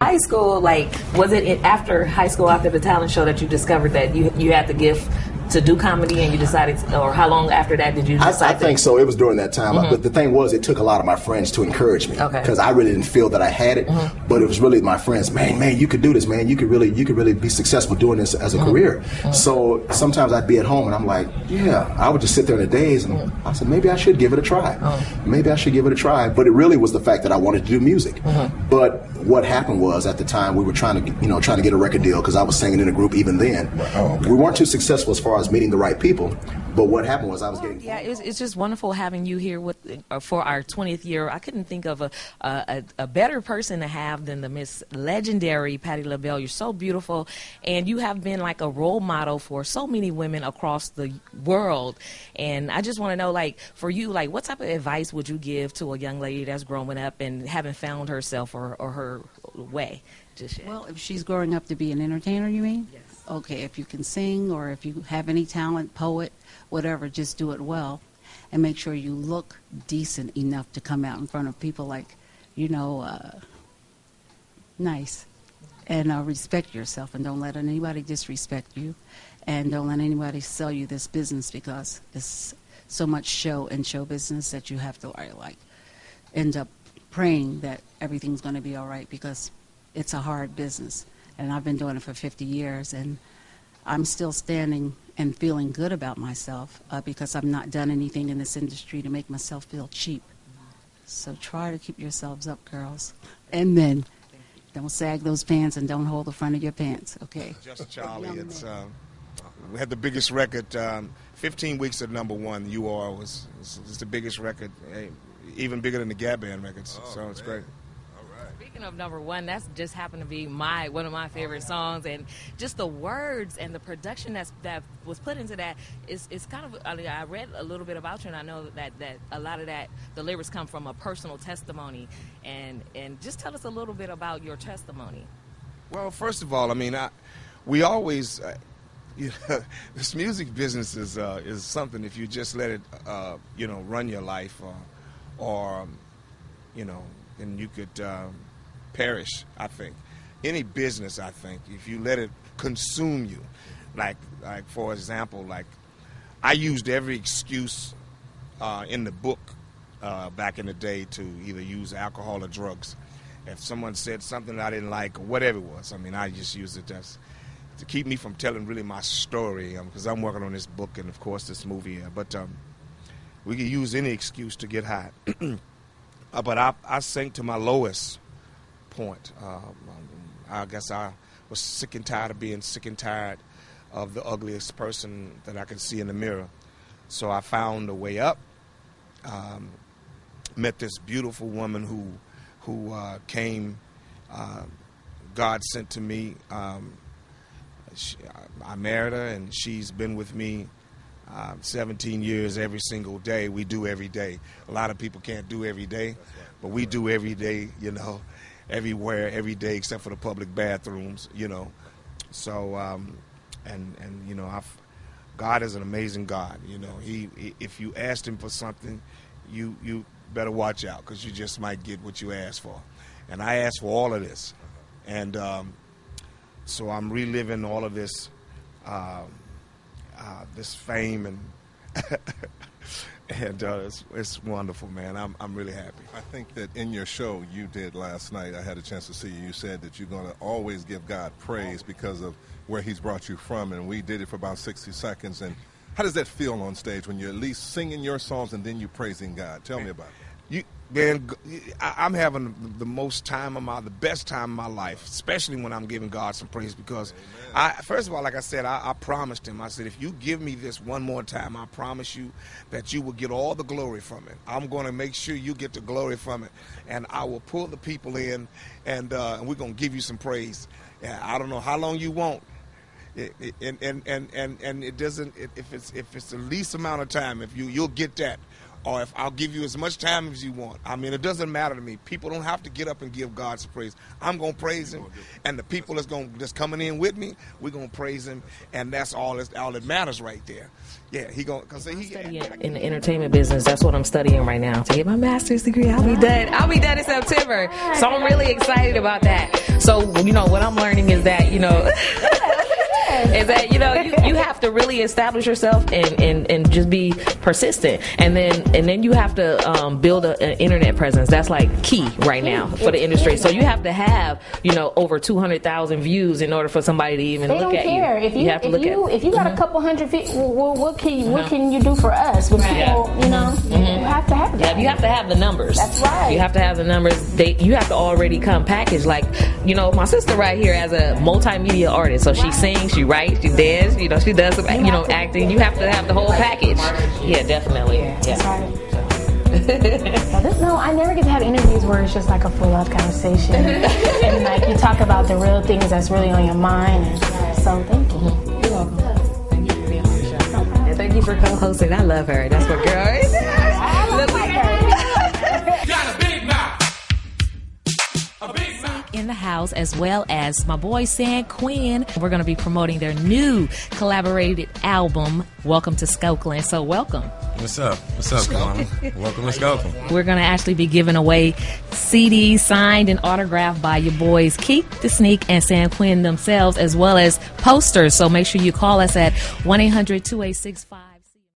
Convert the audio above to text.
High school, like, was it after high school, after the talent show, that you discovered that you had the gift to do comedy, and you decided, or how long after that did you decide? I think so. It was during that time. But the thing was, it took a lot of my friends to encourage me, because I really didn't feel that I had it. But it was really my friends. Man, you could do this, man. You could really be successful doing this as a career. So sometimes I'd be at home and I'm like, yeah. I would just sit there in a daze, and I said, maybe I should give it a try. Maybe I should give it a try. But it really was the fact that I wanted to do music. But what happened was, at the time, we were trying to get a record deal, because I was singing in a group even then. We weren't too successful as far as meeting the right people. But what happened was, I was getting... Yeah, it's just wonderful having you here for our 20th year. I couldn't think of a better person to have than the Miss Legendary Patti LaBelle. You're so beautiful, and you have been like a role model for so many women across the world. And I just want to know, like, for you, like, what type of advice would you give to a young lady that's growing up and haven't found herself or her way just yet? Well, if she's growing up to be an entertainer, you mean? Yes. Okay, if you can sing, or if you have any talent, poet, whatever, just do it well, and make sure you look decent enough to come out in front of people, like, nice, and respect yourself, and don't let anybody disrespect you, and don't let anybody sell you this business, because it's so much show and show business that you have to like end up praying that everything's going to be all right, because it's a hard business. And I've been doing it for 50 years, and I'm still standing and feeling good about myself, because I've not done anything in this industry to make myself feel cheap. So try to keep yourselves up, girls and men. Don't sag those pants, and don't hold the front of your pants, okay? Just Charlie, we had the biggest record, 15 weeks at #1. You Are was the biggest record, even bigger than the Gap Band records, so it's great. Speaking of #1, that's just happened to be one of my favorite songs, and just the words and the production that was put into that is kind of. I read a little bit about you, and I know that a lot of the lyrics come from a personal testimony, and just tell us a little bit about your testimony. Well, first of all, I mean, we always, this music business is something. If you just let it, run your life, or then you could perish. I think any business, I think, if you let it consume you, like for example, like I used every excuse in the book back in the day to either use alcohol or drugs. If someone said something that I didn't like, or whatever it was, I mean, I just used it just to keep me from telling really my story, because I'm working on this book and of course this movie. But we can use any excuse to get high. But I sank to my lowest point. I guess I was sick and tired of being sick and tired of the ugliest person that I could see in the mirror. So I found a way up. Met this beautiful woman who came, God sent to me. I married her, and she's been with me 17 years every single day. We do every day. A lot of people can't do every day, but we do every day, everywhere, every day, except for the public bathrooms, So, God is an amazing God, He if you asked Him for something, you better watch out, because you just might get what you asked for. And I asked for all of this. And so I'm reliving all of this, this fame, and it's wonderful, man. I'm really happy. I think that in your show you did last night, I had a chance to see you. You said that you're going to always give God praise because of where He's brought you from, and we did it for about 60 seconds. And how does that feel on stage when you're at least singing your songs and then you praising God? Tell me about it. I'm having the best time of my life, especially when I'm giving God some praise, because first of all, like I said, I promised Him. I said, if you give me this one more time, I promise you that you will get all the glory from it. I'm going to make sure you get the glory from it, and I will pull the people in, and we're going to give you some praise. I don't know how long you want. And it doesn't. If it's the least amount of time, if you'll get that. or if I'll give you as much time as you want. I mean, it doesn't matter to me. People don't have to get up and give God some praise. I'm going to praise him, and the people that's coming in with me, we're going to praise him, and that's all that matters right there. Yeah, in the entertainment business. That's what I'm studying right now to get my master's degree. I'll be done in September. So I'm really excited about that. So, what I'm learning is that, you have to really establish yourself and just be persistent, and then you have to build an internet presence. That's like key right now for the industry. So you have to have over 200,000 views in order for somebody to even look at you. If you got a couple hundred feet, what can you do for us? When people, you have to have that. Yeah, you have to have the numbers. That's right. You have to have the numbers. You have to already come packaged. Like my sister right here as a multimedia artist. So she sings, she writes, she dances, she does some, acting. You have to have the whole package. Yeah, definitely. Yeah. No, I never get to have interviews where it's just like a full-out conversation and like you talk about the real things that's really on your mind. And so thank you. You're welcome. Thank you for being on the show. And thank you for co-hosting. I love her. That's my girl. I like her. Got a big mouth. In the house, as well as my boy San Quinn. We're going to be promoting their new collaborated album, Welcome to Skokeland. So welcome. What's up, Kawana? Welcome to Skokeland. We're going to actually be giving away CDs signed and autographed by your boys Keith the Sneak and San Quinn themselves, as well as posters. So make sure you call us at 1-800-2865.